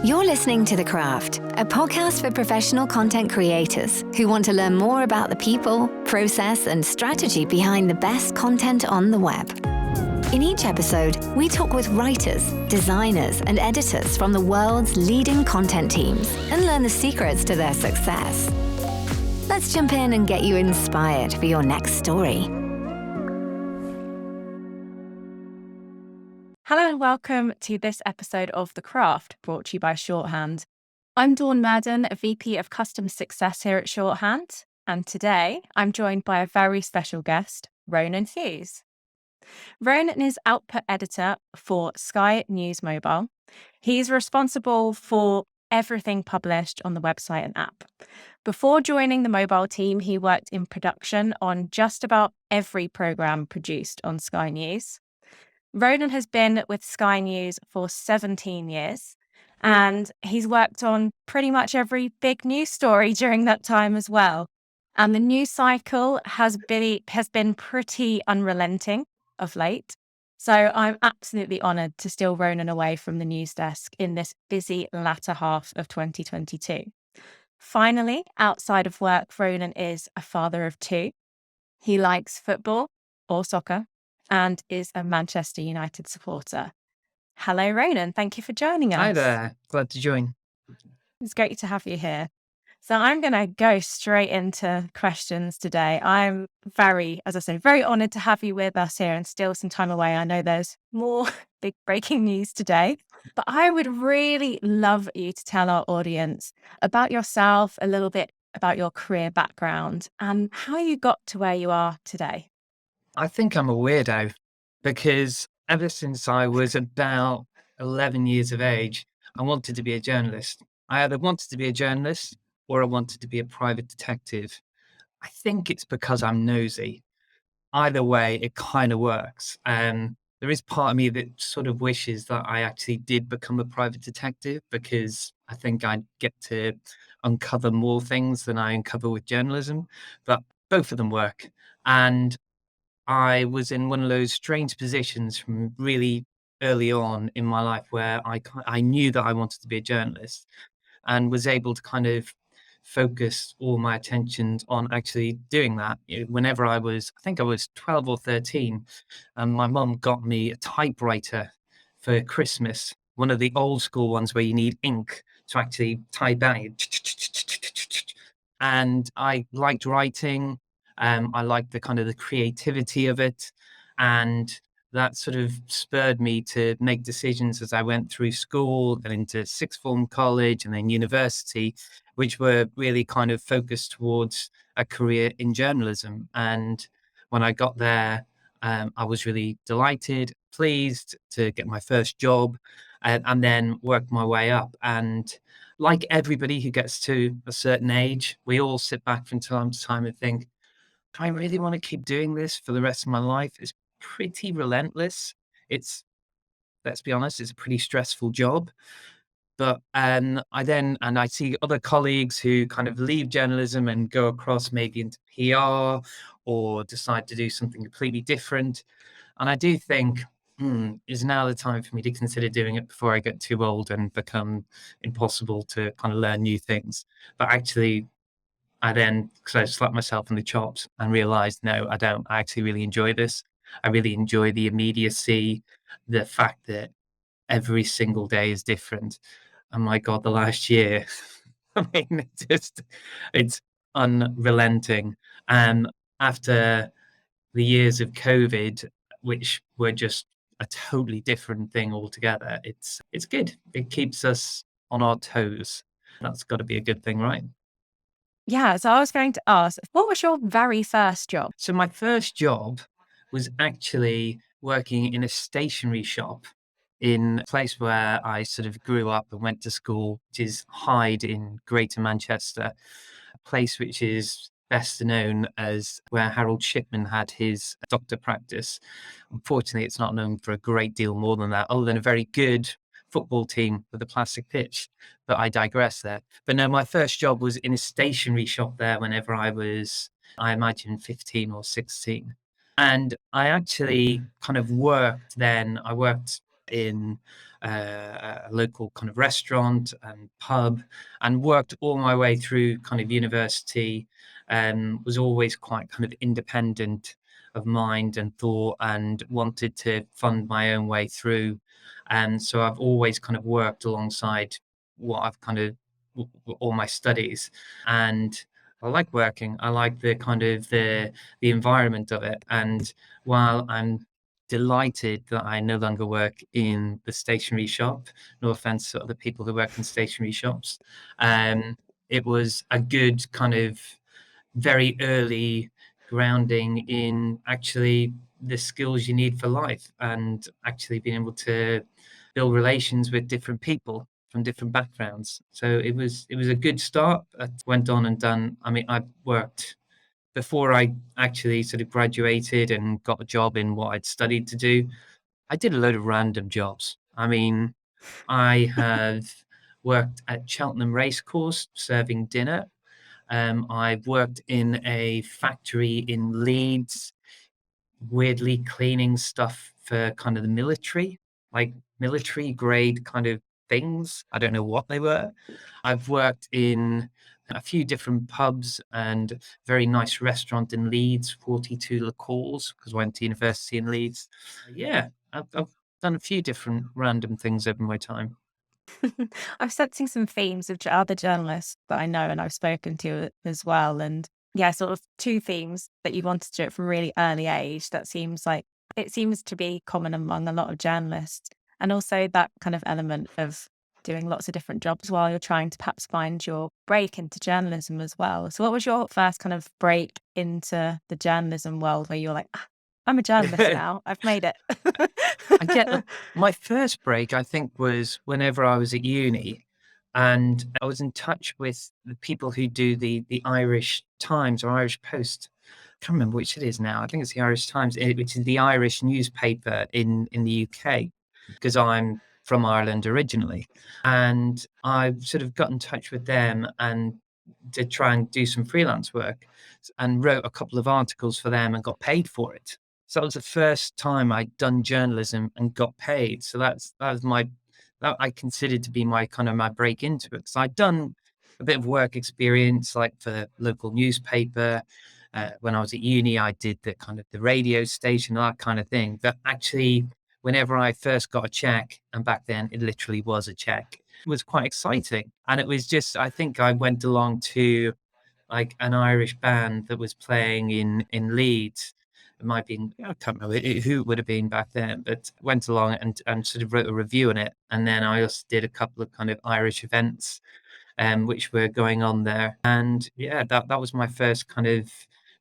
You're listening to The Craft, a podcast for professional content creators who want to learn more about the people, process, and strategy behind the best content on the web. In each episode, we talk with writers, designers, and editors from the world's leading content teams and learn the secrets to their success. Let's jump in and get you inspired for your next story. Hello and welcome to this episode of The Craft, brought to you by Shorthand. I'm Dawn Murden, a VP of Customer Success here at Shorthand, and today I'm joined by a very special guest, Ronan Hughes. Ronan is output editor for Sky News Mobile. He's responsible for everything published on the website and app. Before joining the mobile team, he worked in production on just about every programme produced on Sky News. Ronan has been with Sky News for 17 years, and he's worked on pretty much every big news story during that time as well. And the news cycle has been pretty unrelenting of late. So I'm absolutely honoured to steal Ronan away from the news desk in this busy latter half of 2022. Finally, outside of work, Ronan is a father of two. He likes football or soccer and is a Manchester United supporter. Hello, Ronan. Thank you for joining us. Hi there. Glad to join. It's great to have you here. So I'm going to go straight into questions today. I'm very honoured to have you with us here and steal some time away. I know there's more big breaking news today, but I would really love you to tell our audience about yourself, a little bit about your career background and how you got to where you are today. I think I'm a weirdo because ever since I was about 11 years of age, I wanted to be a journalist. I either wanted to be a journalist or I wanted to be a private detective. I think it's because I'm nosy. Either way, it kind of works. There is part of me that sort of wishes that I actually did become a private detective because I think I'd get to uncover more things than I uncover with journalism. But both of them work. And I was in one of those strange positions from really early on in my life where I knew that I wanted to be a journalist and was able to kind of focus all my attention on actually doing that. Whenever I think I was 12 or 13, and my mum got me a typewriter for Christmas, one of the old school ones where you need ink to actually type out. And I liked writing. I liked the kind of the creativity of it, and that sort of spurred me to make decisions as I went through school and into sixth form college and then university, which were really kind of focused towards a career in journalism. And when I got there, I was really delighted, pleased to get my first job, and then work my way up. And like everybody who gets to a certain age, we all sit back from time to time and think, do I really want to keep doing this for the rest of my life? It's pretty relentless. Let's be honest, it's a pretty stressful job. But I see other colleagues who kind of leave journalism and go across maybe into PR or decide to do something completely different. And I do think, is now the time for me to consider doing it before I get too old and become impossible to kind of learn new things. But actually, because I slapped myself in the chops and realized, no, I don't. I actually really enjoy this. I really enjoy the immediacy, the fact that every single day is different. And my God, the last year, I mean, it's unrelenting. After the years of COVID, which were just a totally different thing altogether, it's good. It keeps us on our toes. That's got to be a good thing, right? Yeah, so I was going to ask, what was your very first job? So my first job was actually working in a stationery shop in a place where I sort of grew up and went to school, which is Hyde in Greater Manchester, a place which is best known as where Harold Shipman had his doctor practice. Unfortunately, it's not known for a great deal more than that, other than a very good football team with a plastic pitch. But I digress there. But no, my first job was in a stationery shop there whenever I was, I imagine, 15 or 16. And I actually kind of worked then. I worked in a local kind of restaurant and pub, and worked all my way through kind of university. Was always quite kind of independent of mind and thought, and wanted to fund my own way through. And so I've always kind of worked alongside what I've kind of all my studies. And I like working. I like the kind of the environment of it. And while I'm delighted that I no longer work in the stationery shop, no offense to other people who work in stationery shops, um, it was a good kind of very early grounding in actually the skills you need for life, and actually being able to build relations with different people from different backgrounds. So it was a good start. I went on and done. I mean, I worked before I actually sort of graduated and got a job in what I'd studied to do. I did a load of random jobs. I mean, I have worked at Cheltenham Racecourse serving dinner. I've worked in a factory in Leeds, weirdly cleaning stuff for kind of the military, like military grade kind of things. I don't know what they were. I've worked in a few different pubs and very nice restaurant in Leeds, 42 Le Cours, because I went to university in Leeds. Yeah, I've done a few different random things over my time. I'm sensing some themes of other journalists that I know and I've spoken to as well. And yeah, sort of two themes that you wanted to do it from a really early age. That seems like it seems to be common among a lot of journalists. And also that kind of element of doing lots of different jobs while you're trying to perhaps find your break into journalism as well. So what was your first kind of break into the journalism world where you're like, "Ah, I'm a journalist now. I've made it." I get my first break, I think, was whenever I was at uni, and I was in touch with the people who do the Irish Times or Irish Post. I can't remember which it is now. I think it's the Irish Times, which is the Irish newspaper in the UK, because I'm from Ireland originally. And I've sort of got in touch with them and to try and do some freelance work, and wrote a couple of articles for them and got paid for it. So that was the first time I'd done journalism and got paid. So that was my that I considered to be my kind of my break into it. So I'd done a bit of work experience, like for the local newspaper. When I was at uni, I did the kind of the radio station, that kind of thing. But actually, whenever I first got a check, and back then it literally was a check, it was quite exciting. And it was just, I think I went along to like an Irish band that was playing in Leeds. It might have been, I can't remember who it would have been back then, but went along and sort of wrote a review on it. And then I also did a couple of kind of Irish events, which were going on there. And yeah, that was my first kind of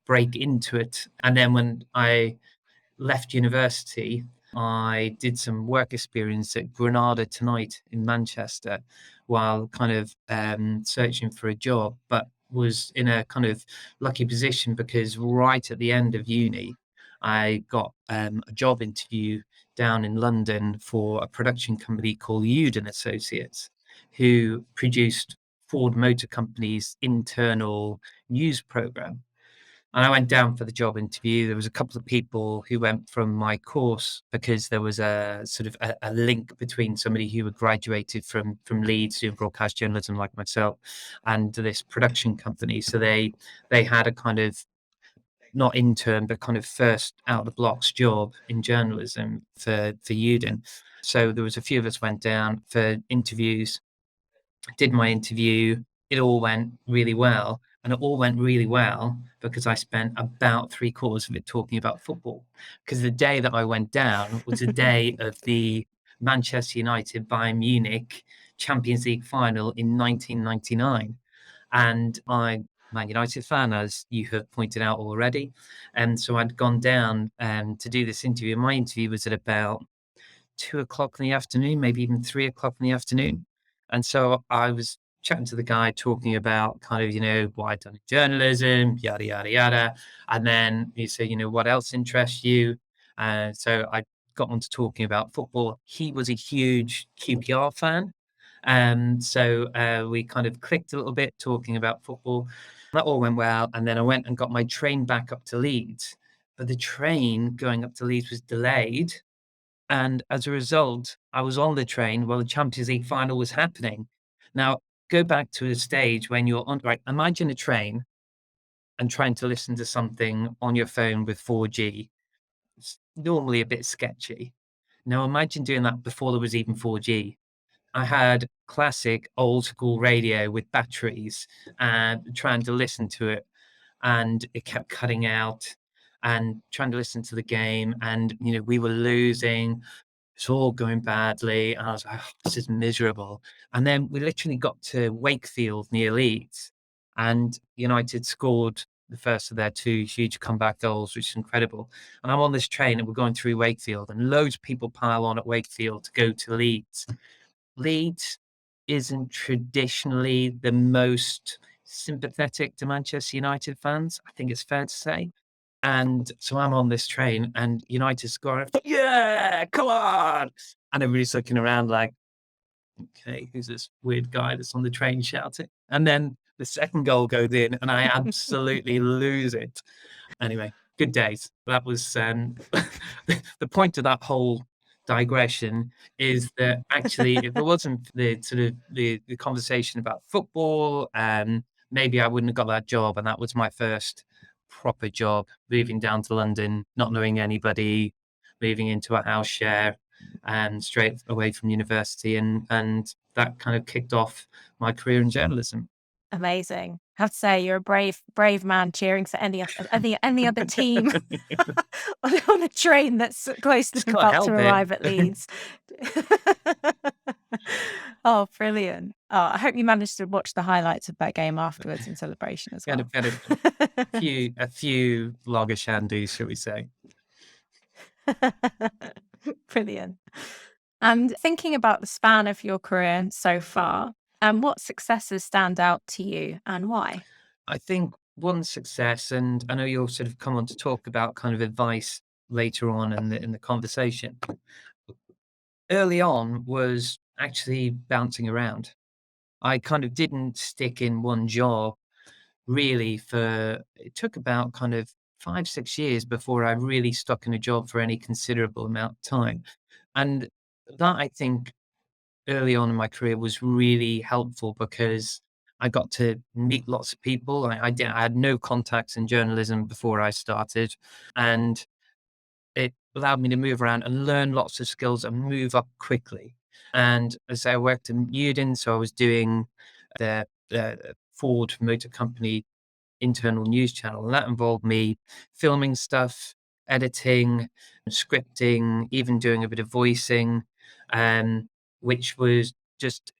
break into it. And then when I left university, I did some work experience at Granada Tonight in Manchester while kind of searching for a job, but was in a kind of lucky position because right at the end of uni, I got a job interview down in London for a production company called Hughes and Associates, who produced Ford Motor Company's internal news program. And I went down for the job interview. There was a couple of people who went from my course because there was a sort of a link between somebody who had graduated from Leeds doing broadcast journalism like myself and this production company. So they had a kind of not intern, but kind of first out of the blocks job in journalism for Uden. So there was a few of us went down for interviews, did my interview. It all went really well. And it all went really well because I spent about three quarters of it talking about football. Because the day that I went down was the day of the Manchester United Bayern Munich Champions League final in 1999. And I'm a Man United fan, as you have pointed out already. And so I'd gone down to do this interview. My interview was at about 2 o'clock in the afternoon, maybe even 3 o'clock in the afternoon. And so I was chatting to the guy, talking about kind of, what I'd done in journalism, yada, yada, yada. And then he said, what else interests you? So I got on to talking about football. He was a huge QPR fan. So we kind of clicked a little bit talking about football. That all went well. And then I went and got my train back up to Leeds. But the train going up to Leeds was delayed And as a result, I was on the train while the Champions League final was happening. Now, go back to a stage when you're on, right? Imagine a train and trying to listen to something on your phone with 4G. It's normally a bit sketchy. Now, imagine doing that before there was even 4G. I had classic old school radio with batteries and trying to listen to it, and it kept cutting out, and trying to listen to the game, and we were losing. It's all going badly. And I was like, "Oh, this is miserable." And then we literally got to Wakefield near Leeds, and United scored the first of their two huge comeback goals, which is incredible. And I'm on this train and we're going through Wakefield, and loads of people pile on at Wakefield to go to Leeds. Leeds isn't traditionally the most sympathetic to Manchester United fans, I think it's fair to say. And so I'm on this train and United score. Yeah, come on. And everybody's looking around like, okay, who's this weird guy that's on the train shouting? And then the second goal goes in and I absolutely lose it. Anyway, good days. That was the point of that whole digression is that actually, if it wasn't for the sort of the conversation about football, maybe I wouldn't have got that job. And that was my first proper job, moving down to London, not knowing anybody, moving into a house share, and straight away from university, and that kind of kicked off my career in journalism. Amazing. I have to say, you're a brave man cheering for any other team on a train that's close Just to can't about to help arrive at it. Leeds. Oh, brilliant. Oh, I hope you managed to watch the highlights of that game afterwards in celebration as Had well. a few lager shandies, shall we say. Brilliant. And thinking about the span of your career so far, what successes stand out to you and why? I think one success, and I know you'll sort of come on to talk about kind of advice later on in the conversation. Early on was actually bouncing around. I kind of didn't stick in one job really for it took about kind of 5, 6 years before I really stuck in a job for any considerable amount of time. And that I think early on in my career was really helpful because I got to meet lots of people. I had no contacts in journalism before I started, and it allowed me to move around and learn lots of skills and move up quickly. And as I worked in Murden, so I was doing the Ford Motor Company internal news channel, and that involved me filming stuff, editing, scripting, even doing a bit of voicing, um, which was just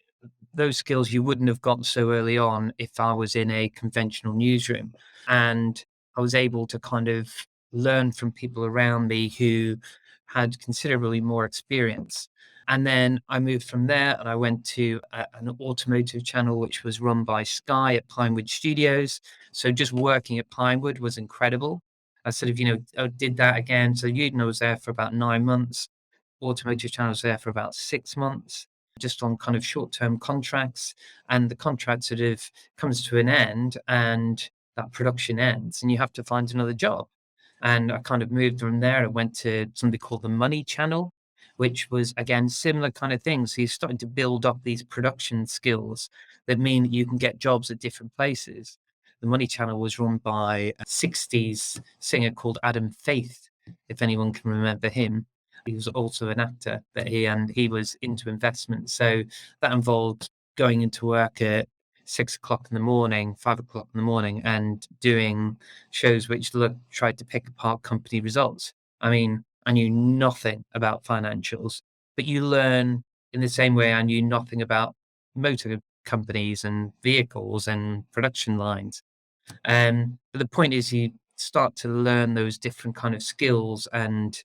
those skills you wouldn't have got so early on if I was in a conventional newsroom. And I was able to kind of learn from people around me who had considerably more experience. And then I moved from there and I went to an automotive channel, which was run by Sky at Pinewood Studios. So just working at Pinewood was incredible. I sort of, did that again. So Uden was there for about 9 months. Automotive channel was there for about 6 months, just on kind of short-term contracts. And the contract sort of comes to an end and that production ends and you have to find another job. And I kind of moved from there. I went to something called the Money Channel, which was again similar kind of thing. So you're starting to build up these production skills that mean that you can get jobs at different places. The Money Channel was run by a 60s singer called Adam Faith, if anyone can remember him. He was also an actor, but he was into investment. So that involved going into work at 6 o'clock in the morning, 5 o'clock in the morning, and doing shows which tried to pick apart company results. I mean, I knew nothing about financials, but you learn in the same way I knew nothing about motor companies and vehicles and production lines. But the point is you start to learn those different kind of skills and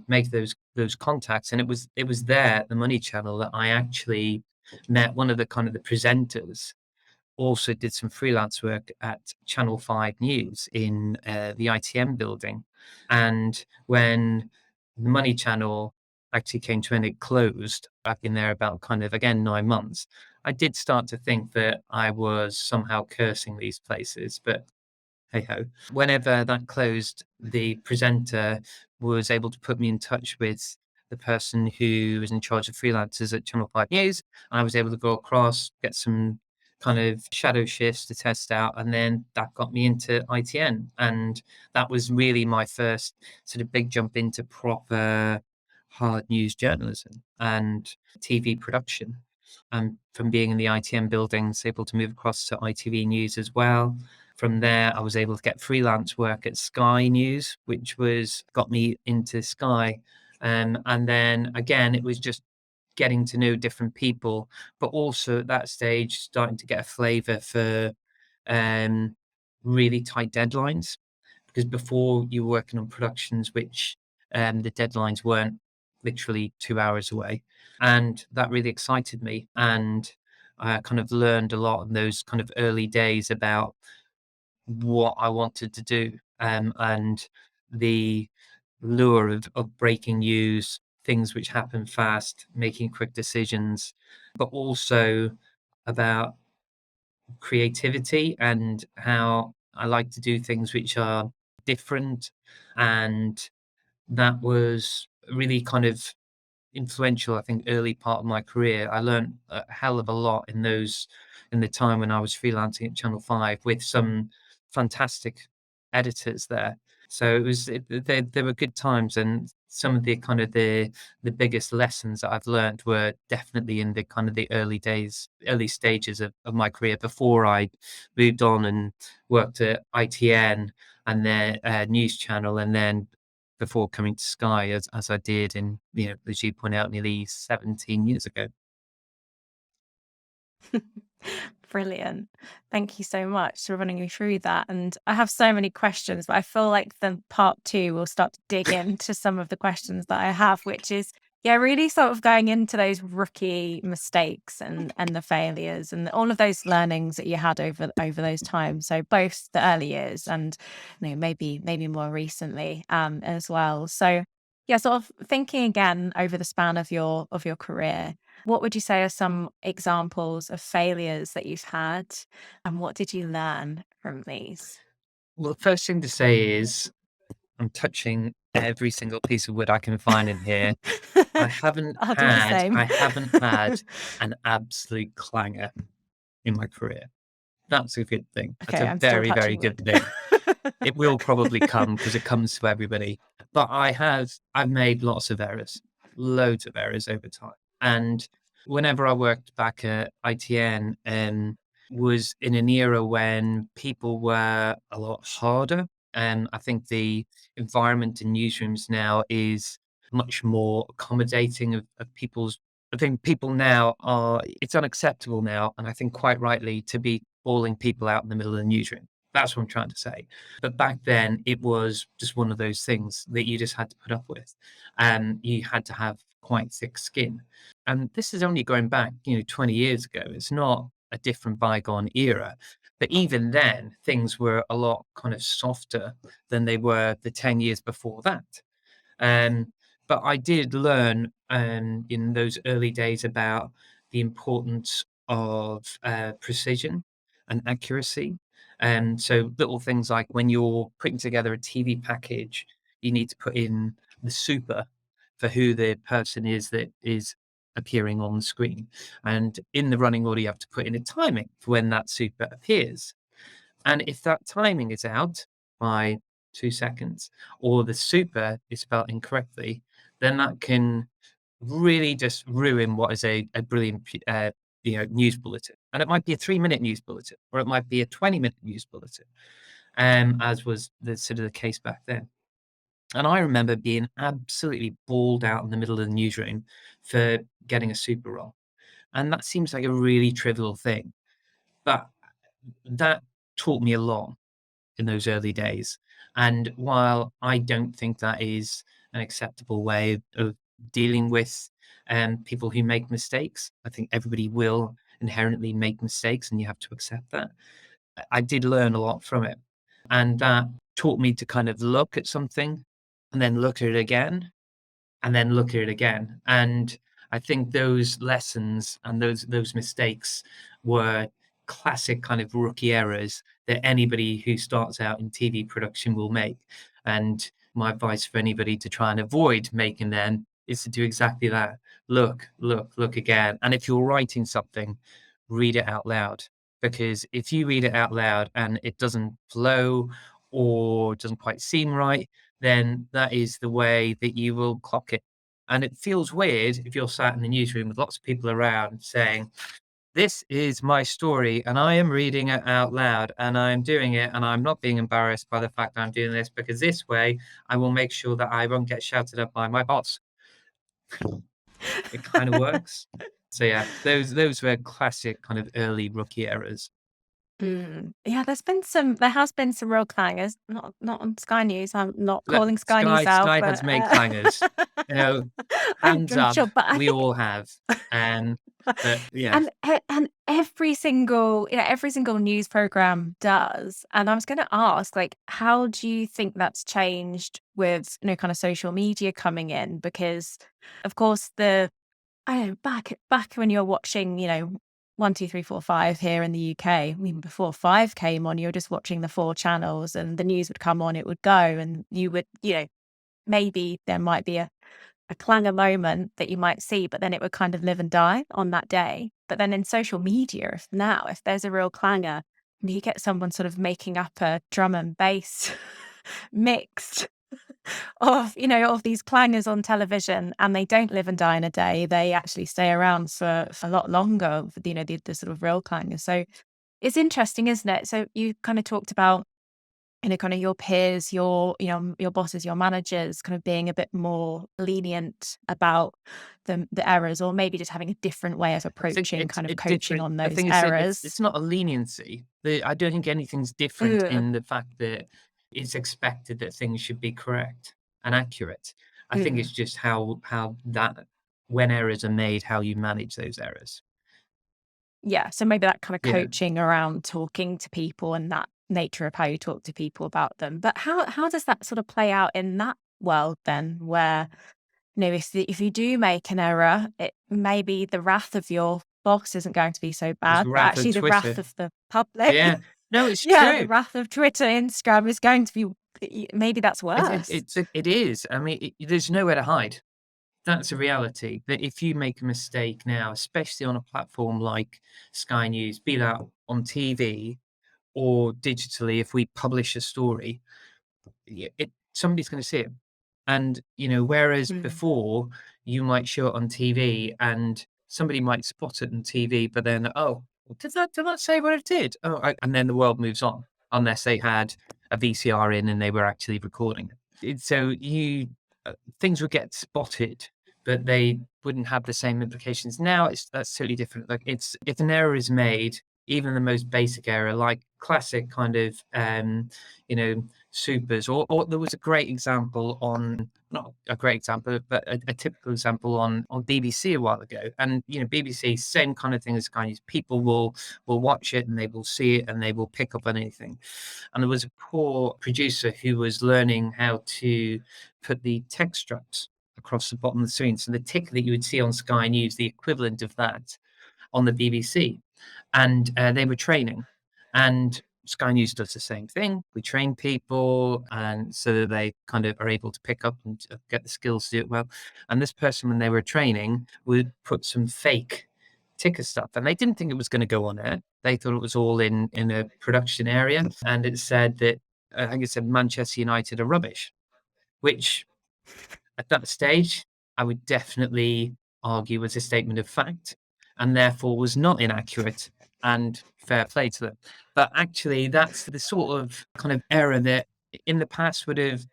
make those contacts. And it was there at the Money Channel that I actually met one of the kind of the presenters. Also did some freelance work at Channel 5 News in the ITM building. And when the Money Channel actually came to an end, it closed. Back in there about kind of, again, 9 months. I did start to think that I was somehow cursing these places, but hey ho. Whenever that closed, the presenter was able to put me in touch with the person who was in charge of freelancers at Channel 5 News. And I was able to go across, get some kind of shadow shifts to test out. And then that got me into ITN. And that was really my first sort of big jump into proper hard news journalism and TV production. And from being in the ITN buildings, able to move across to ITV News as well. From there, I was able to get freelance work at Sky News, which was got me into Sky. And then again, it was just getting to know different people, but also at that stage, starting to get a flavor for um, really tight deadlines. Because before you were working on productions, which the deadlines weren't literally 2 hours away. And that really excited me. And I kind of learned a lot in those kind of early days about what I wanted to do, and the lure of breaking news, things which happen fast, making quick decisions, but also about creativity and how I like to do things which are different. And that was really kind of influential, I think, early part of my career. I learned a hell of a lot in the time when I was freelancing at Channel 5 with some fantastic editors there. So there were good times, and some of the kind of the biggest lessons that I've learned were definitely in the kind of the early stages of my career before I moved on and worked at ITN and their news channel, and then before coming to Sky as I did in, as you point out, nearly 17 years ago. Brilliant. Thank you so much for running me through that. And I have so many questions, but I feel like the part two will start to dig into some of the questions that I have, which is, yeah, really sort of going into those rookie mistakes and the failures and all of those learnings that you had over those times. So both the early years and maybe more recently as well. So yeah, sort of thinking again over the span of your career, what would you say are some examples of failures that you've had, and what did you learn from these? Well, the first thing to say is I'm touching every single piece of wood I can find in here. I'll do the same. I haven't had an absolute clanger in my career. That's a good thing. That's Okay, a I'm still very, very touching good wood. thing. It will probably come because it comes to everybody. But I've made lots of errors, loads of errors over time. And whenever I worked back at ITN, was in an era when people were a lot harder. And I think the environment in newsrooms now is much more accommodating of people's. I think people now it's unacceptable now, and I think quite rightly, to be calling people out in the middle of the newsroom. That's what I'm trying to say. But back then, it was just one of those things that you just had to put up with. And you had to have quite thick skin. And this is only going back, 20 years ago. It's not a different bygone era. But even then, things were a lot kind of softer than they were the 10 years before that. Um, but I did learn in those early days about the importance of precision and accuracy. And so little things like when you're putting together a TV package, you need to put in the super for who the person is that is appearing on the screen. And in the running order, you have to put in a timing for when that super appears. And if that timing is out by 2 seconds, or the super is spelled incorrectly, then that can really just ruin what is a brilliant news bulletin. And it might be a 3-minute news bulletin, or it might be a 20-minute news bulletin, as was the sort of the case back then. And I remember being absolutely balled out in the middle of the newsroom for getting a super wrong. And that seems like a really trivial thing, but that taught me a lot in those early days. And while I don't think that is an acceptable way of dealing with people who make mistakes, I think everybody will inherently make mistakes and you have to accept that. I did learn a lot from it. And that taught me to kind of look at something and then look at it again and then look at it again. And I think those lessons and those mistakes were classic kind of rookie errors that anybody who starts out in TV production will make. And my advice for anybody to try and avoid making them is to do exactly that. Look, look, look again. And if you're writing something, read it out loud. Because if you read it out loud and it doesn't flow or doesn't quite seem right, then that is the way that you will clock it. And it feels weird if you're sat in the newsroom with lots of people around saying, this is my story, and I am reading it out loud, and I'm doing it, and I'm not being embarrassed by the fact that I'm doing this, because this way I will make sure that I won't get shouted at by my boss. It kind of works. So yeah, those were classic kind of early rookie errors. Yeah, there has been some real clangers, not on Sky News. I'm not Look, calling Sky News out, Sky but has made clangers. You know, hands I'm up, sure. But I we think all have. But yeah, and every single news program does. And I was going to ask, like, how do you think that's changed with kind of social media coming in? Because, of course, I don't know, back when you're watching, 1, 2, 3, 4, 5 here in the UK, even before 5 came on, you're just watching the 4 channels, and the news would come on, it would go, and you would, maybe there might be a clanger moment that you might see, but then it would kind of live and die on that day. But then in social media, if there's a real clanger, and you get someone sort of making up a drum and bass mixed of these clangers on television, and they don't live and die in a day. They actually stay around for a lot longer, the sort of real clangers. So it's interesting, isn't it? So you kind of talked about, kind of your peers, your bosses, your managers kind of being a bit more lenient about the errors, or maybe just having a different way of I think approaching kind of it's coaching different. on The those thing is that it's errors. not a leniency. I don't think anything's different Ugh, in the fact that it's expected that things should be correct and accurate. I think ugh. it's just how that when errors are made, how you manage those errors. Yeah, so maybe that kind of Yeah, coaching around talking to people and that nature of how you talk to people about them. But how does that sort of play out in that world then, where if you do make an error, it maybe the wrath of your boss isn't going to be so it's bad, but wrath of actually the wrath Twitter. of the public, Yeah, no, it's yeah, the true. wrath of Twitter, Instagram is going to be maybe that's It, worse. it is. I mean, there's nowhere to hide. That's a reality. That if you make a mistake now, especially on a platform like Sky News, be that on TV or digitally, if we publish a story, somebody's going to see it. And whereas Mm. before you might show it on TV and somebody might spot it on TV, but then did that say what it did? And then the world moves on unless they had a VCR in and they were actually recording it. So things would get spotted, but they wouldn't have the same implications. Now that's totally different. Like it's if an error is made, even the most basic error, like classic kind of supers, or there was a great example on not a great example, but a typical example on BBC a while ago. And BBC, same kind of thing as kind of people will watch it and they will see it and they will pick up on anything. And there was a poor producer who was learning how to put the text straps across the bottom of the screen. So the tick that you would see on Sky News, the equivalent of that on the BBC. And they were training. And Sky News does the same thing. We train people, and so that they kind of are able to pick up and get the skills to do it well. And this person, when they were training, would put some fake ticker stuff, and they didn't think it was going to go on air. They thought it was all in a production area, and it said that I think it said Manchester United are rubbish, which at that stage I would definitely argue was a statement of fact, and therefore was not inaccurate, and fair play to them. But actually, that's the sort of kind of error that in the past would have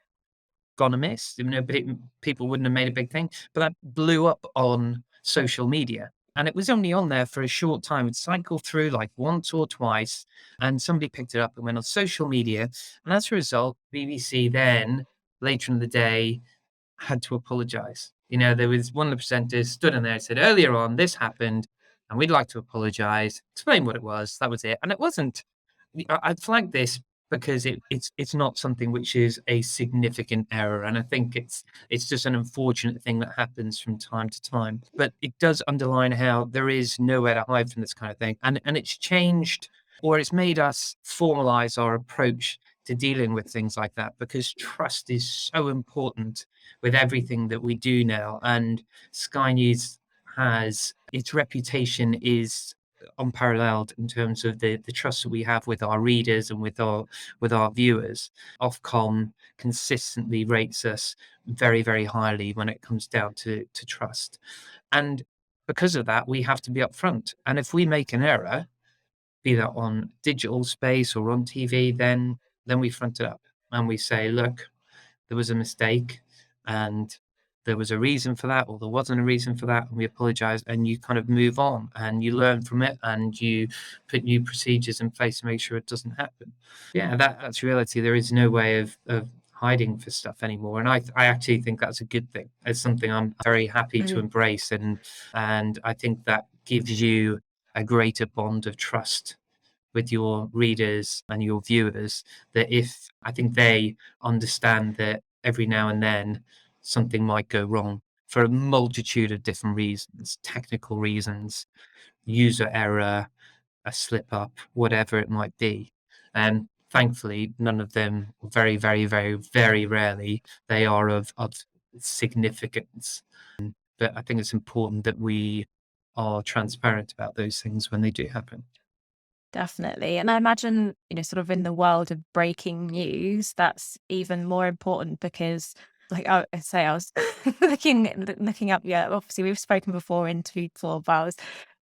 gone amiss, but people wouldn't have made a big thing. But that blew up on social media. And it was only on there for a short time. It cycled through like once or twice, and somebody picked it up and went on social media. And as a result, BBC then, later in the day, had to apologize. There was one of the presenters stood in there and said, earlier on, this happened, and we'd like to apologize, explain what it was. That was it. And it wasn't, I'd flagged this because it's not something which is a significant error. And I think it's just an unfortunate thing that happens from time to time. But it does underline how there is nowhere to hide from this kind of thing. And it's changed, or it's made us formalize our approach to dealing with things like that, because trust is so important with everything that we do now. And Sky News has its reputation is unparalleled in terms of the trust that we have with our readers and with our viewers. Ofcom consistently rates us very, very highly when it comes down to trust. And because of that, we have to be upfront. And if we make an error, be that on digital space or on TV, then we front it up and we say, look, there was a mistake and there was a reason for that, or there wasn't a reason for that, and we apologize, and you kind of move on and you learn from it and you put new procedures in place to make sure it doesn't happen. Yeah, that's reality. There is no way of hiding for stuff anymore. And I actually think that's a good thing. It's something I'm very happy to embrace. And I think that gives you a greater bond of trust with your readers and your viewers, that if I think they understand that every now and then something might go wrong for a multitude of different reasons, technical reasons, user error, a slip up, whatever it might be. And thankfully, none of them, very, very, very, very rarely, they are of significance. But I think it's important that we are transparent about those things when they do happen. Definitely. And I imagine, sort of in the world of breaking news, that's even more important because, like I say, I was looking up. Yeah, obviously we've spoken before in Food for, but I was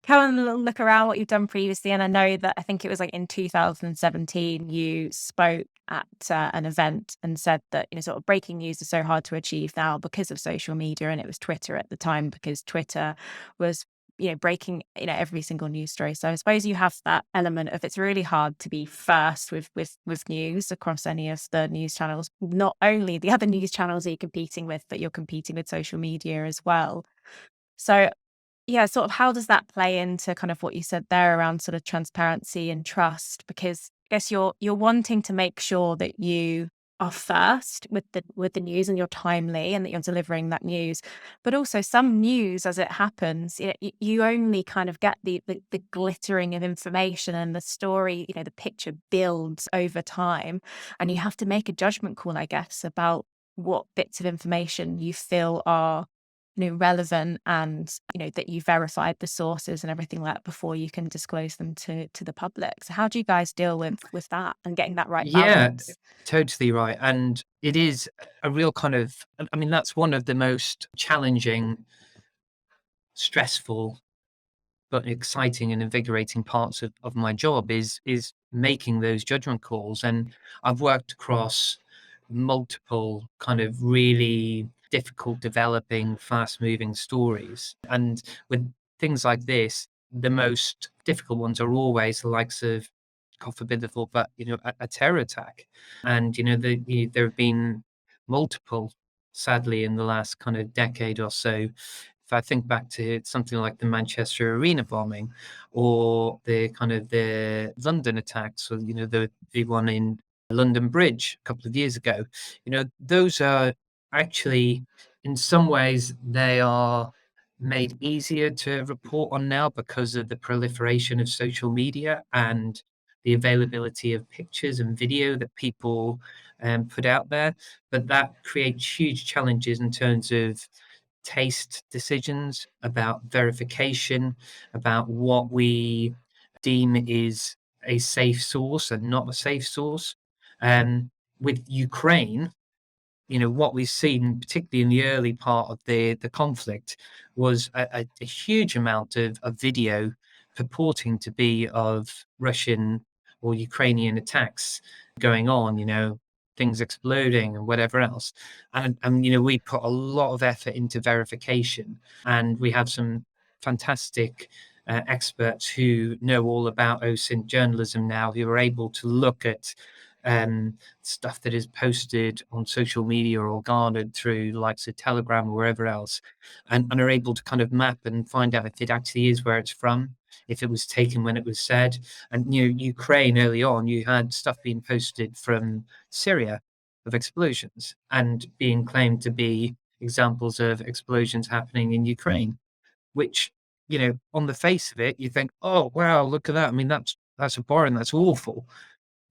having a little look around what you've done previously, and I know that I think it was like in 2017 you spoke at an event and said that sort of breaking news is so hard to achieve now because of social media, and it was Twitter at the time because Twitter was breaking every single news story. So I suppose you have that element of it's really hard to be first with news across any of the news channels. Not only the other news channels that you're competing with, but you're competing with social media as well. So yeah, sort of how does that play into kind of what you said there around sort of transparency and trust? Because I guess you're wanting to make sure that you are first with the news and you're timely and that you're delivering that news. But also some news as it happens, you only kind of get the glittering of information, and the story, the picture builds over time, and you have to make a judgment call, I guess, about what bits of information you feel are relevant, and that you verified the sources and everything like that before you can disclose them to the public. So how do you guys deal with that and getting that right Yeah, balance? totally right. And it is a real kind of, I mean, that's one of the most challenging, stressful, but exciting and invigorating parts of my job is making those judgment calls. And I've worked across multiple kind of really difficult developing, fast moving stories. And with things like this, the most difficult ones are always the likes of, God forbid the thought, but a terror attack. And there have been multiple, sadly, in the last kind of decade or so. If I think back to something like the Manchester Arena bombing, or the London attacks, or the one in London Bridge a couple of years ago, those are actually, in some ways, they are made easier to report on now because of the proliferation of social media and the availability of pictures and video that people put out there. But that creates huge challenges in terms of taste decisions, about verification, about what we deem is a safe source and not a safe source. With Ukraine, what we've seen, particularly in the early part of the conflict, was a huge amount of video purporting to be of Russian or Ukrainian attacks going on, things exploding and whatever else. And we put a lot of effort into verification, and we have some fantastic experts who know all about OSINT journalism now, who are able to look at stuff that is posted on social media or garnered through likes of Telegram or wherever else, and are able to kind of map and find out if it actually is where it's from, if it was taken when it was said. And Ukraine, early on, you had stuff being posted from Syria of explosions and being claimed to be examples of explosions happening in Ukraine, which, on the face of it, you think, oh wow, look at that. I mean, that's abhorrent, that's awful.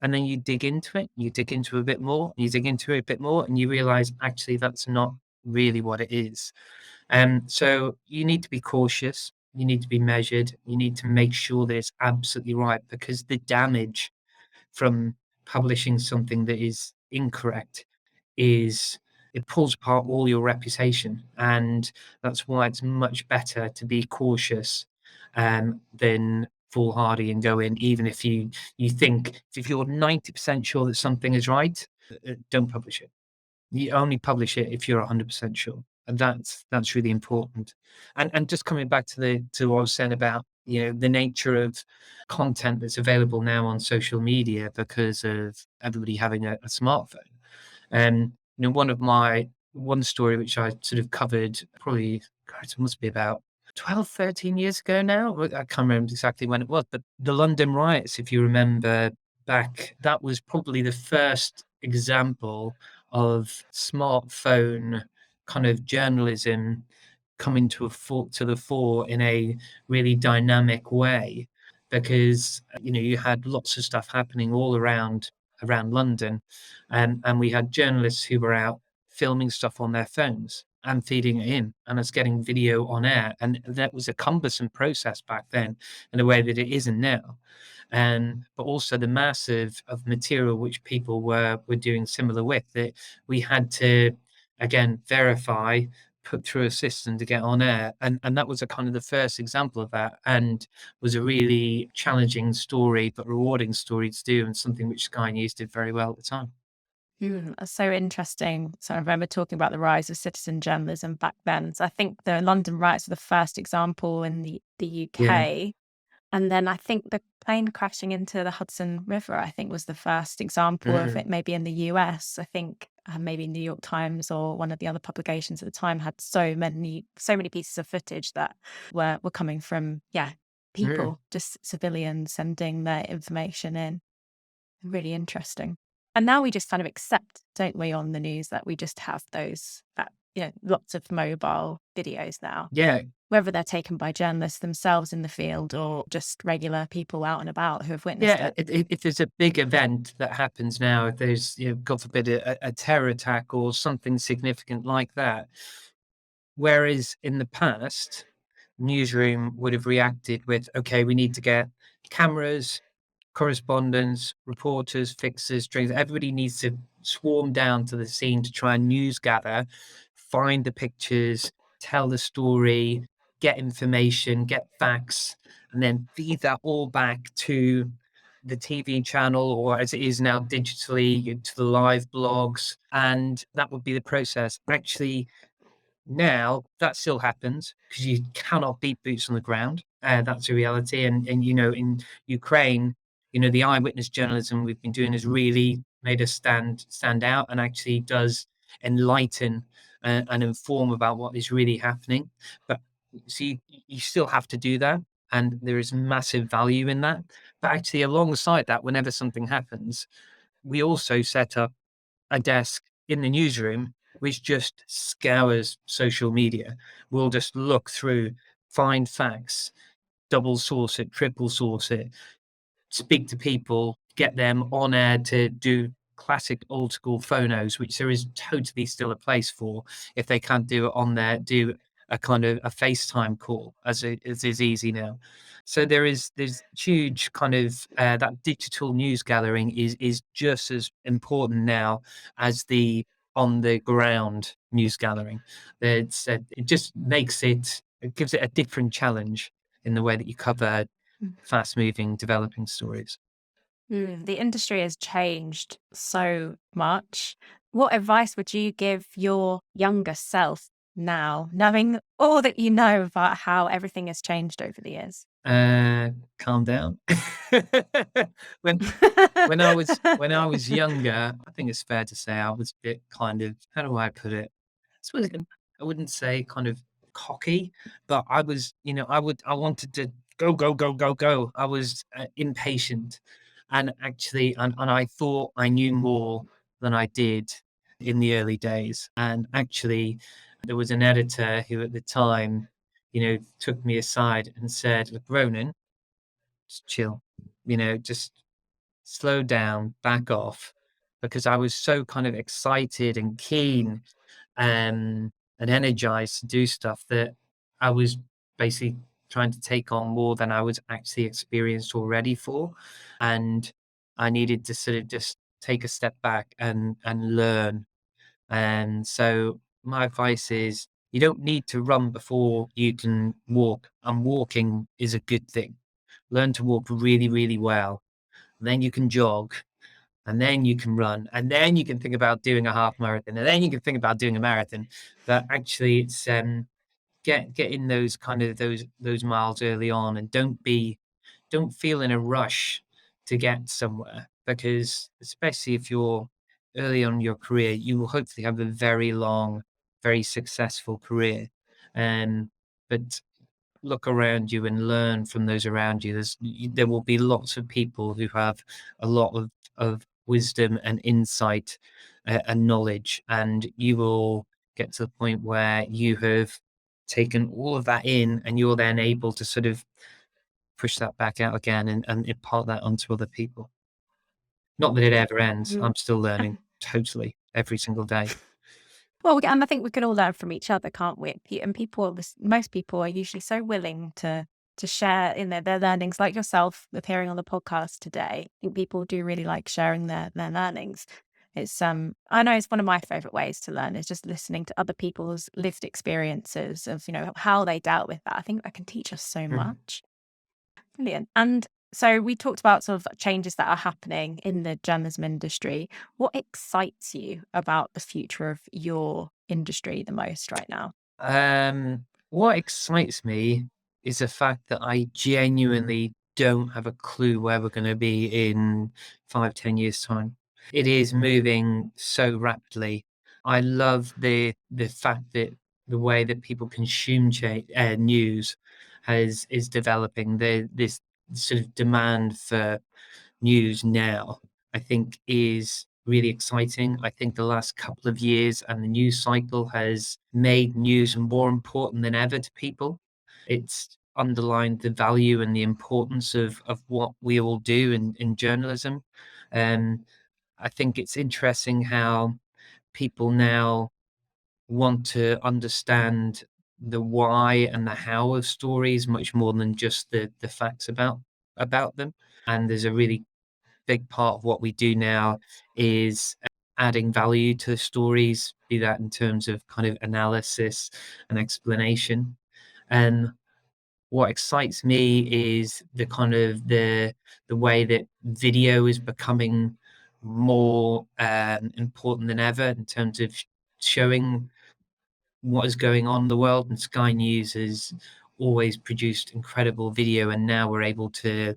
And then you dig into it, you dig into it a bit more, you dig into it a bit more, and you realize actually that's not really what it is. So you need to be cautious, you need to be measured, you need to make sure that it's absolutely right, because the damage from publishing something that is incorrect is it pulls apart all your reputation. And that's why it's much better to be cautious than foolhardy and go in, even if you think, if you're 90% sure that something is right, don't publish it. You only publish it if you're 100% sure, and that's really important. And just coming back to what I was saying about, the nature of content that's available now on social media because of everybody having a smartphone. And one story which I sort of covered probably, God, it must be about 12, 13 years ago now. I can't remember exactly when it was, but the London riots, if you remember back, that was probably the first example of smartphone kind of journalism coming to the fore in a really dynamic way, because you had lots of stuff happening all around London, and we had journalists who were out filming stuff on their phones and feeding it in, and it's getting video on air, and that was a cumbersome process back then in a way that it isn't now. But also the massive of material which people were doing similar with that we had to again verify, put through a system to get on air, and that was a kind of the first example of that, and was a really challenging story but rewarding story to do, and something which Sky News did very well at the time. That's so interesting. So I remember talking about the rise of citizen journalism back then. So I think the London riots were the first example in the Yeah. UK. And then I think the plane crashing into the Hudson River, I think, was the first example of Mm. it, maybe in the US. I think maybe New York Times or one of the other publications at the time had so many pieces of footage that were coming from, Mm. people, just civilians sending their information in. Really interesting. And now we just kind of accept, don't we, on the news that we just have lots of mobile videos now, Yeah. whether they're taken by journalists themselves in the field or just regular people out and about who have witnessed Yeah, it. if there's a big event that happens now, if there's, God forbid, a terror attack or something significant like that, whereas in the past, newsroom would have reacted with, okay, we need to get cameras, correspondents, reporters, fixers, trainers. Everybody needs to swarm down to the scene to try and news gather, find the pictures, tell the story, get information, get facts, and then feed that all back to the TV channel, or as it is now digitally, to the live blogs. And that would be the process. Actually, now that still happens because you cannot beat boots on the ground. That's a reality. And in Ukraine, the eyewitness journalism we've been doing has really made us stand out, and actually does enlighten and inform about what is really happening. But see, you still have to do that, and there is massive value in that. But actually, alongside that, whenever something happens, we also set up a desk in the newsroom which just scours social media. We'll just look through, find facts, double source it, triple source it, speak to people, get them on air to do classic old school phonos, which there is totally still a place for. If they can't do it on there, do a kind of a FaceTime call, as it is easy now. So there's huge kind of that digital news gathering is just as important now as the on the ground news gathering. It just makes it gives it a different challenge in the way that you cover fast moving, developing stories. The industry has changed so much. What advice would you give your younger self now, knowing all that you know about how everything has changed over the years? Calm down. when when I was younger, I think it's fair to say I was a bit kind of, how do I put it? I suppose I wouldn't say kind of cocky, but I was, I wanted to go, go, go, go, go. I was impatient, and actually, and I thought I knew more than I did in the early days. And actually, there was an editor who at the time, took me aside and said, "Look, Ronan, just chill. Just slow down, back off, because I was so kind of excited and keen, and energized to do stuff that I was basically trying to take on more than I was actually experienced or ready for. And I needed to sort of just take a step back and learn. And so my advice is you don't need to run before you can walk. And walking is a good thing. Learn to walk really, really well. Then you can jog, and then you can run, and then you can think about doing a half marathon, and then you can think about doing a marathon. But actually, it's get in those kind of those miles early on, and don't feel in a rush to get somewhere, because especially if you're early on in your career, you will hopefully have a very long, very successful career. Um, but look around you and learn from those around you. There will be lots of people who have a lot of wisdom and insight, and knowledge, and you will get to the point where you have taken all of that in, and you're then able to sort of push that back out again and impart that onto other people. Not that it ever ends. Mhm. I'm still learning totally every single day. Well, and I think we can all learn from each other, can't we? And people, most people are usually so willing to share in their learnings, like yourself with hearing on the podcast today. I think people do really like sharing their learnings. It's I know it's one of my favorite ways to learn is just listening to other people's lived experiences of, how they dealt with that. I think that can teach us so Mm. much. Brilliant. And so we talked about sort of changes that are happening in the journalism industry. What excites you about the future of your industry the most right now? What excites me is the fact that I genuinely don't have a clue where we're going to be in 5, 10 years' time. It is moving so rapidly. I love the fact that the way that people consume news is developing. This sort of demand for news now, I think, is really exciting. I think the last couple of years and the news cycle has made news more important than ever to people. It's underlined the value and the importance of what we all do in journalism. Um, I think it's interesting how people now want to understand the why and the how of stories much more than just the facts about them. And there's a really big part of what we do now is adding value to the stories, be that in terms of kind of analysis and explanation. And what excites me is the kind of the way that video is becoming more important than ever in terms of showing what is going on in the world. And Sky News has always produced incredible video, and now we're able to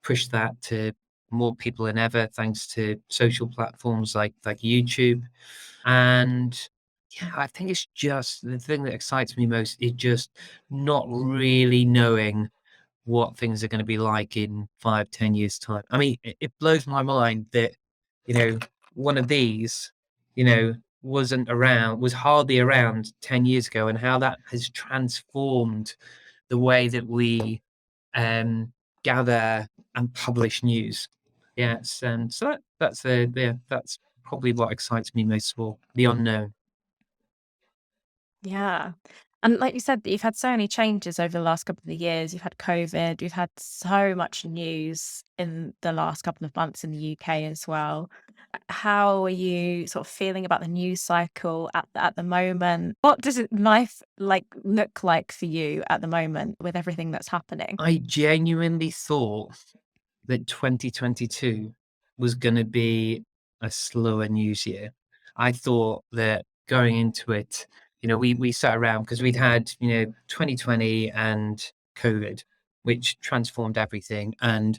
push that to more people than ever, thanks to social platforms like YouTube. And yeah, I think it's just the thing that excites me most is just not really knowing what things are going to be like in 5, 10 years' time. I mean, it blows my mind that, you know, one of these, was hardly around 10 years ago, and how that has transformed the way that we um, gather and publish news. Yeah, so that's probably what excites me most of all, the unknown. Yeah. And like you said, you've had so many changes over the last couple of years. You've had COVID, you've had so much news in the last couple of months in the UK as well. How are you sort of feeling about the news cycle at the moment? What does life look like for you at the moment with everything that's happening? I genuinely thought that 2022 was going to be a slower news year. I thought that going into it, we sat around because we'd had, 2020 and COVID, which transformed everything and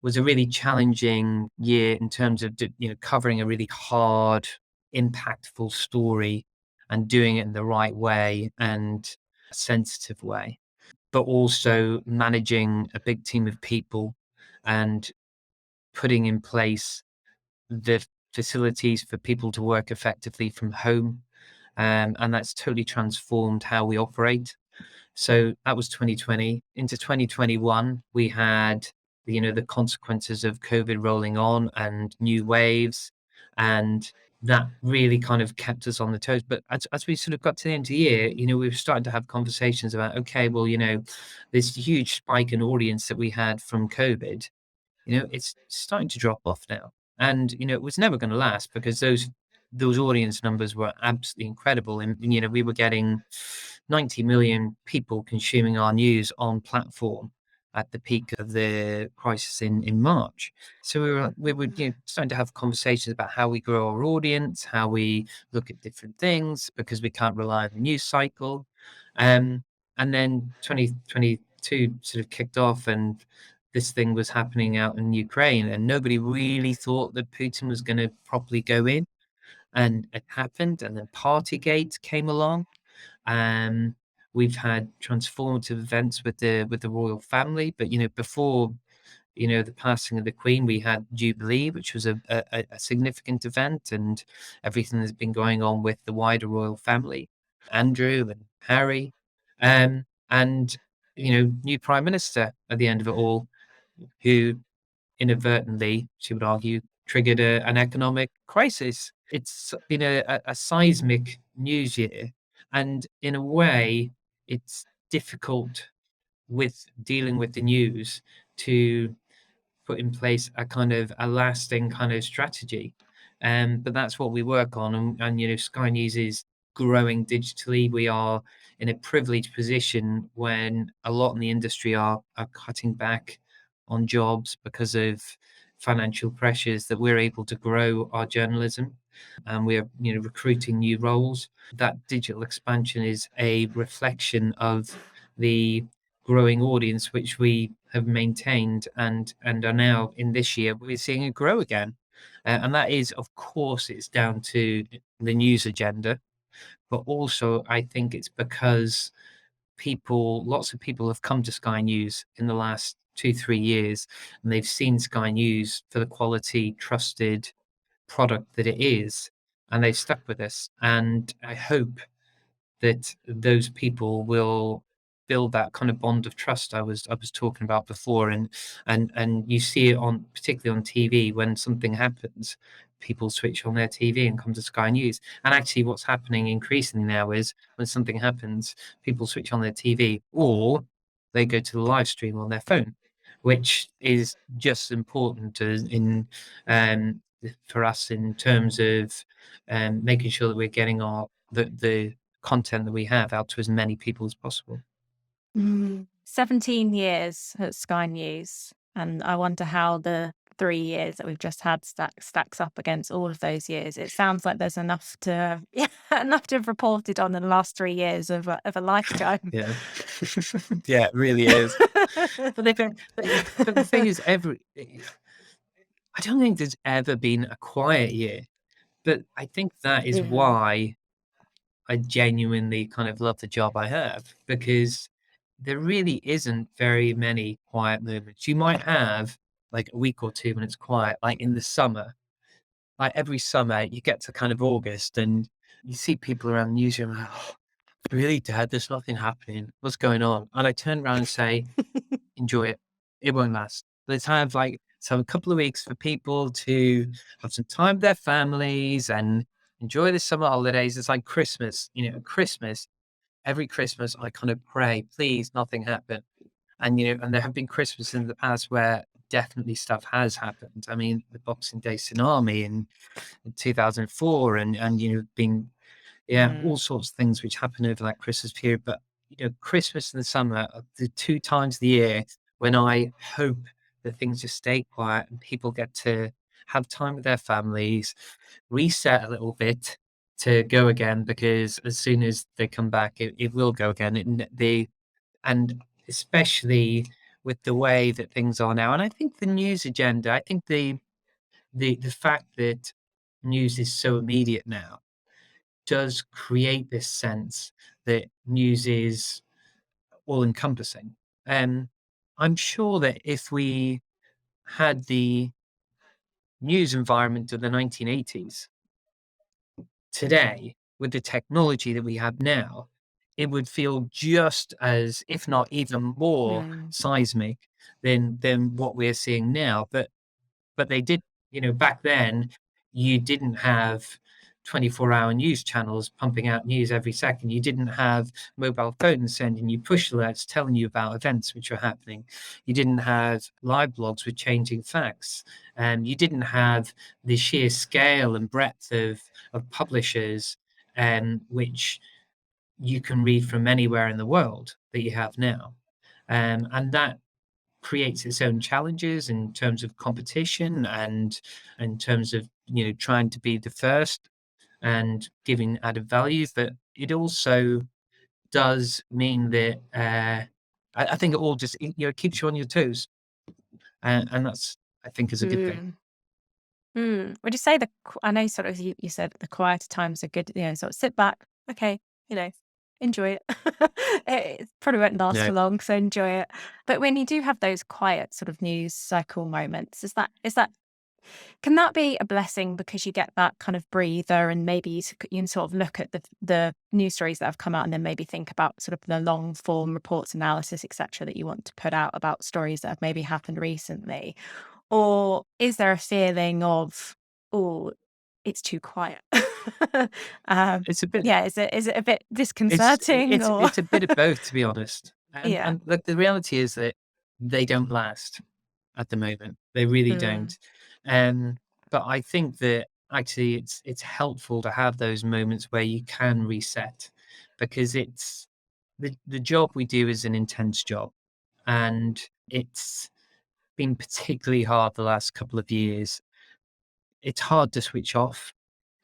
was a really challenging year in terms of, covering a really hard, impactful story and doing it in the right way and a sensitive way, but also managing a big team of people and putting in place the facilities for people to work effectively from home. And that's totally transformed how we operate. So that was 2020. Into 2021, we had the consequences of COVID rolling on and new waves, and that really kind of kept us on the toes. But as we sort of got to the end of the year, we were starting to have conversations about, okay, well, this huge spike in audience that we had from COVID, it's starting to drop off now. And, it was never going to last because those audience numbers were absolutely incredible. And, we were getting 90 million people consuming our news on platform at the peak of the crisis in March. So we were starting to have conversations about how we grow our audience, how we look at different things because we can't rely on the news cycle. And then 2022 sort of kicked off, and this thing was happening out in Ukraine, and nobody really thought that Putin was going to properly go in, and it happened. And then Partygate came along. Um, we've had transformative events with the royal family, but before the passing of the Queen, we had Jubilee, which was a significant event, and everything that's been going on with the wider royal family, Andrew and Harry, and new prime minister at the end of it all, who inadvertently, she would argue, triggered an economic crisis. It's been a seismic news year, and in a way, it's difficult with dealing with the news to put in place a kind of a lasting kind of strategy. But that's what we work on. And Sky News is growing digitally. We are in a privileged position when a lot in the industry are cutting back on jobs because of financial pressures, that we're able to grow our journalism, and we're recruiting new roles. That digital expansion is a reflection of the growing audience which we have maintained, and are now, in this year, we're seeing it grow again. And that is, of course, it's down to the news agenda, but also I think it's because lots of people have come to Sky News in the last 2, 3 years, and they've seen Sky News for the quality, trusted product that it is, and they've stuck with us. And I hope that those people will build that kind of bond of trust I was talking about before. And you see it on, particularly on TV, when something happens, people switch on their TV and come to Sky News. And actually what's happening increasingly now is when something happens, people switch on their TV, or they go to the live stream on their phone, which is just important um, for us in terms of making sure that we're getting the content that we have out to as many people as possible. 17 years at Sky News, and I wonder how the 3 years that we've just had stacks up against all of those years. It sounds like there's enough to enough to have reported on in the last 3 years of a lifetime. Yeah. Yeah, it really is. But the thing is, I don't think there's ever been a quiet year, but I think that is why I genuinely kind of love the job I have, because there really isn't very many quiet moments. You might have like a week or two when it's quiet, like in the summer. Like every summer, you get to kind of August and you see people around the newsroom like, "Oh, really, Dad? There's nothing happening. What's going on?" And I turn around and say, "Enjoy it. It won't last. Let's have a couple of weeks for people to have some time with their families and enjoy the summer holidays." It's like Christmas, Christmas. Every Christmas, I kind of pray, please, nothing happen. And there have been Christmas in the past where definitely stuff has happened. I mean, the Boxing Day tsunami in 2004, and being, yeah, all sorts of things which happen over that Christmas period. But Christmas and the summer are the two times of the year when I hope that things just stay quiet and people get to have time with their families, reset a little bit to go again, because as soon as they come back, it will go again. And especially with the way that things are now. And I think the news agenda, I think the fact that news is so immediate now does create this sense that news is all encompassing. And I'm sure that if we had the news environment of the 1980s today, with the technology that we have now, it would feel just as, if not even more, seismic. than what we're seeing now. But they did, back then, you didn't have 24-hour news channels pumping out news every second. You didn't have mobile phones sending you push alerts telling you about events which were happening. You didn't have live blogs with changing facts. You didn't have the sheer scale and breadth of publishers, which you can read from anywhere in the world that you have now. And that creates its own challenges in terms of competition and in terms of trying to be the first and giving added value. But it also does mean that I think it all just it keeps you on your toes, and that's, I think, is a good thing. Would you say I know sort of you said the quieter times are good, sort of sit back, okay, enjoy it. It probably won't last Yeah. for long, so enjoy it. But when you do have those quiet sort of news cycle moments, is that can that be a blessing because you get that kind of breather and maybe you can sort of look at the news stories that have come out and then maybe think about sort of the long form reports, analysis, etc., that you want to put out about stories that have maybe happened recently? Or is there a feeling of, oh, it's too quiet? It's a bit. Yeah, is it a bit It's disconcerting it's or it's a bit of both, to be honest. And yeah. and look, the reality is that they don't last at the moment. They really Mm, don't. Um, but I think that actually it's helpful to have those moments where you can reset, because it's the job we do is an intense job, and it's been particularly hard the last couple of years. It's hard to switch off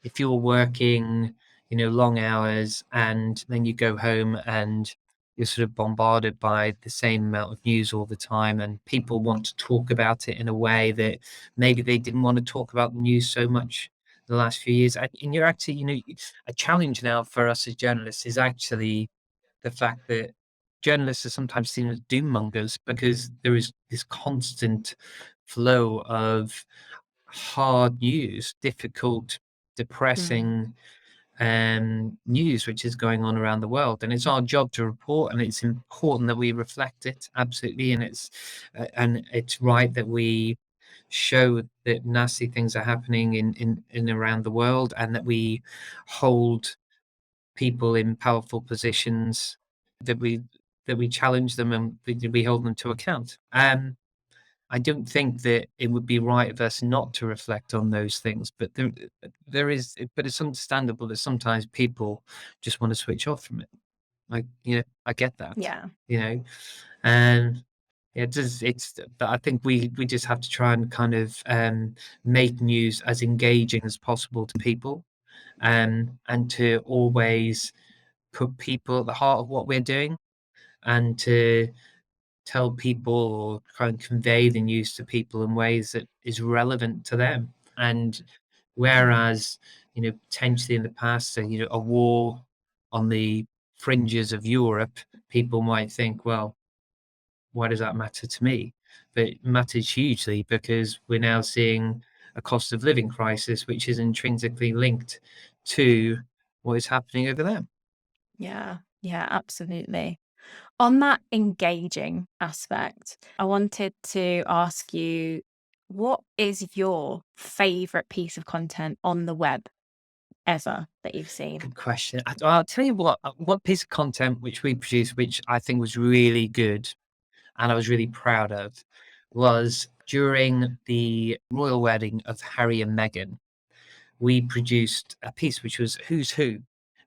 if you're working, long hours, and then you go home and you're sort of bombarded by the same amount of news all the time, and people want to talk about it in a way that maybe they didn't want to talk about the news so much the last few years. And you're actually, a challenge now for us as journalists is actually the fact that journalists are sometimes seen as doom mongers because there is this constant flow of hard news, difficult, mm, depressing news which is going on around the world, and it's our job to report, and it's important that we reflect it, absolutely, and it's right that we show that nasty things are happening in around the world, and that we hold people in powerful positions, that we challenge them, and we hold them to account. I don't think that it would be right of us not to reflect on those things, but but it's understandable that sometimes people just want to switch off from it. Like, I get that, yeah. you know, and but I think we just have to try and kind of make news as engaging as possible to people, and to always put people at the heart of what we're doing, and to tell people or try and convey the news to people in ways that is relevant to them. And whereas, potentially in the past, a war on the fringes of Europe, people might think, well, why does that matter to me? But it matters hugely because we're now seeing a cost of living crisis, which is intrinsically linked to what is happening over there. Yeah, yeah, absolutely. On that engaging aspect, I wanted to ask you, what is your favorite piece of content on the web ever that you've seen? Good question. I'll tell you what piece of content which we produced, which I think was really good and I was really proud of, was during the royal wedding of Harry and Meghan. We produced a piece which was Who's Who,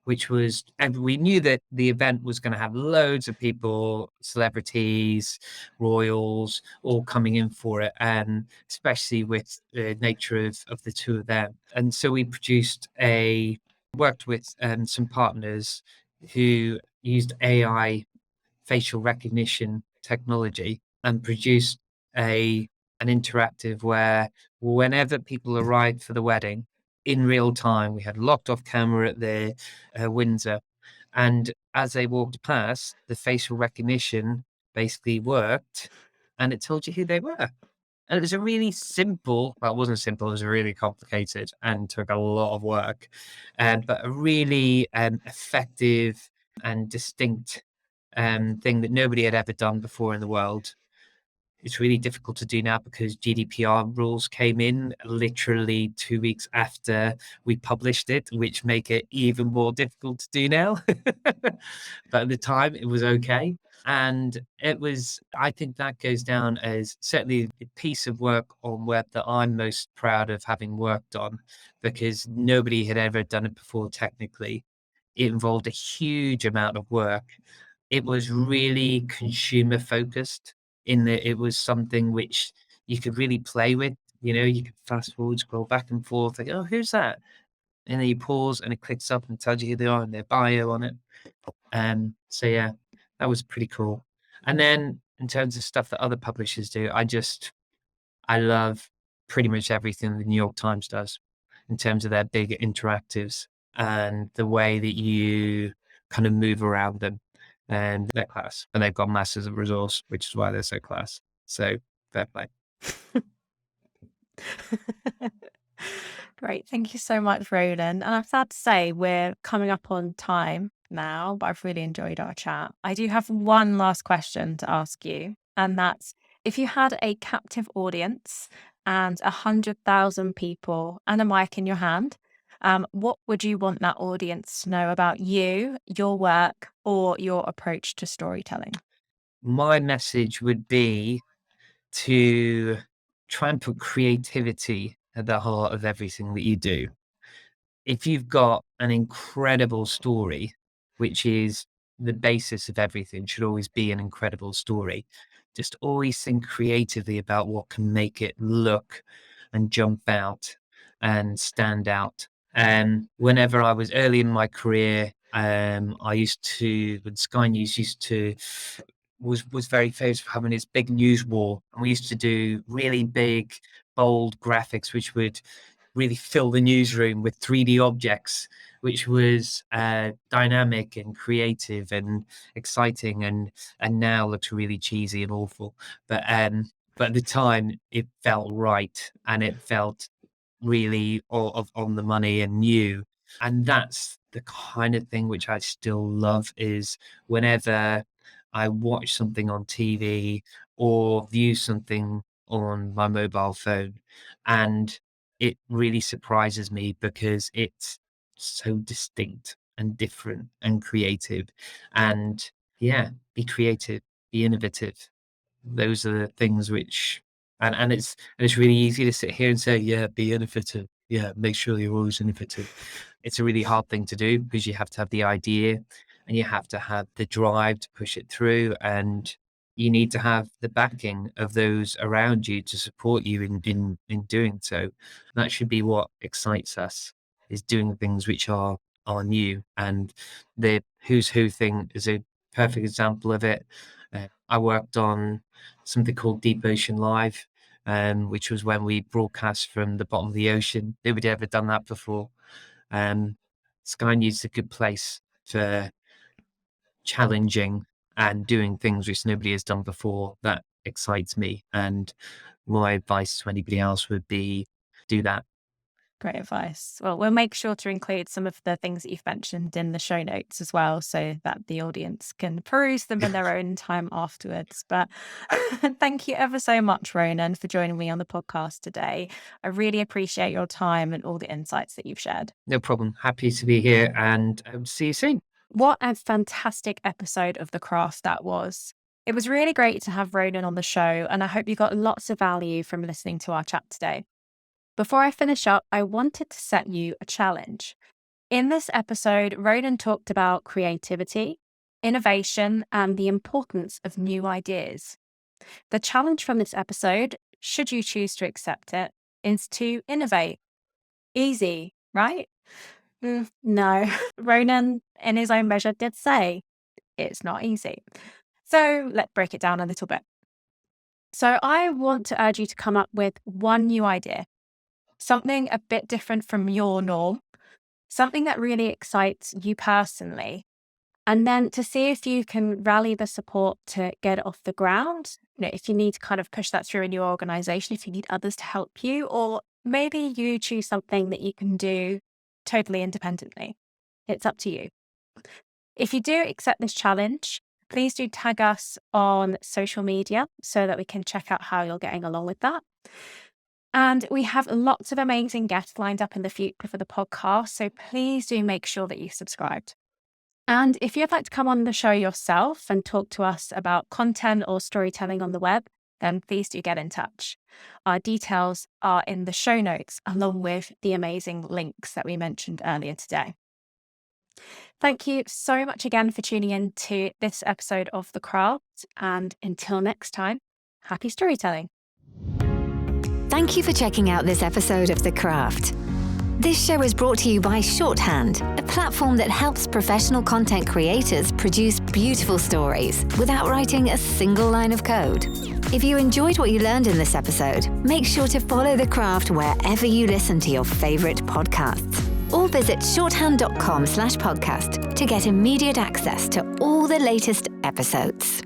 which was, and we knew that the event was going to have loads of people, celebrities, royals, all coming in for it, and especially with the nature of the two of them. And so we worked with some partners who used AI facial recognition technology and produced a an interactive where whenever people arrived for the wedding in real time, we had locked off camera at the Windsor, and as they walked past, the facial recognition basically worked, and it told you who they were. And it was a really simple, well, it wasn't simple, it was really complicated and took a lot of work, but a really effective and distinct thing that nobody had ever done before in the world. it's really difficult to do now because GDPR rules came in literally 2 weeks after we published it, which make it even more difficult to do now. But at the time, it was okay. And it was, I think that goes down as certainly the piece of work on web that I'm most proud of having worked on, because nobody had ever done it before technically. It involved a huge amount of work. It was really consumer focused in that it was something which you could really play with. You could fast forward, scroll back and forth, like, oh, who's that? And then you pause and it clicks up and tells you who they are and their bio on it. So yeah, that was pretty cool. And then in terms of stuff that other publishers do, I love pretty much everything the New York Times does in terms of their big interactives and the way that you kind of move around them. And they're class. And they've got masses of resource, which is why they're so class. So fair play. Great. Thank you so much, Ronan. And I'm sad to say we're coming up on time now, but I've really enjoyed our chat. I do have one last question to ask you, and that's if you had a captive audience and 100,000 people and a mic in your hand, what would you want that audience to know about you, your work, or your approach to storytelling? My message would be to try and put creativity at the heart of everything that you do. If you've got an incredible story, which is the basis of everything, should always be an incredible story. Just always think creatively about what can make it look and jump out and stand out. Whenever I was early in my career, I used to, when Sky News used to, was very famous for having its big news wall. And we used to do really big, bold graphics, which would really fill the newsroom with 3D objects, which was dynamic and creative and exciting, and now looks really cheesy and awful. But at the time, it felt right and it felt really on the money and new. And that's the kind of thing which I still love is whenever I watch something on TV or view something on my mobile phone, and it really surprises me because it's so distinct and different and creative. And yeah, be creative, be innovative. Those are the things which and it's really easy to sit here and say, yeah, be innovative. Yeah, make sure you're always innovative. It's a really hard thing to do because you have to have the idea and you have to have the drive to push it through, and you need to have the backing of those around you to support you in doing so. That should be what excites us, is doing things which are new. And the Who's Who thing is a perfect example of it. I worked on something called Deep Ocean Live, which was when we broadcast from the bottom of the ocean. Nobody ever done that before. Um, Sky News is a good place for challenging and doing things which nobody has done before. That excites me. And my advice to anybody else would be do that. Great advice. Well, we'll make sure to include some of the things that you've mentioned in the show notes as well, so that the audience can peruse them in their own time afterwards. But thank you ever so much, Ronan, for joining me on the podcast today. I really appreciate your time and all the insights that you've shared. No problem. Happy to be here, and I hope to see you soon. What a fantastic episode of The Craft that was. It was really great to have Ronan on the show, and I hope you got lots of value from listening to our chat today. Before I finish up, I wanted to set you a challenge. In this episode, Ronan talked about creativity, innovation, and the importance of new ideas. The challenge from this episode, should you choose to accept it, is to innovate. Easy, right? No. Ronan, in his own measure, did say it's not easy. So let's break it down a little bit. So I want to urge you to come up with one new idea. Something a bit different from your norm, something that really excites you personally, and then to see if you can rally the support to get it off the ground. If you need to kind of push that through in your organization, if you need others to help you, or maybe you choose something that you can do totally independently. It's up to you. If you do accept this challenge, please do tag us on social media so that we can check out how you're getting along with that. And we have lots of amazing guests lined up in the future for the podcast, so please do make sure that you subscribed. And if you'd like to come on the show yourself and talk to us about content or storytelling on the web, then please do get in touch. Our details are in the show notes, along with the amazing links that we mentioned earlier today. Thank you so much again for tuning in to this episode of The Craft. And until next time, happy storytelling. Thank you for checking out this episode of The Craft. This show is brought to you by Shorthand, a platform that helps professional content creators produce beautiful stories without writing a single line of code. If you enjoyed what you learned in this episode, make sure to follow The Craft wherever you listen to your favorite podcasts. Or visit shorthand.com/podcast to get immediate access to all the latest episodes.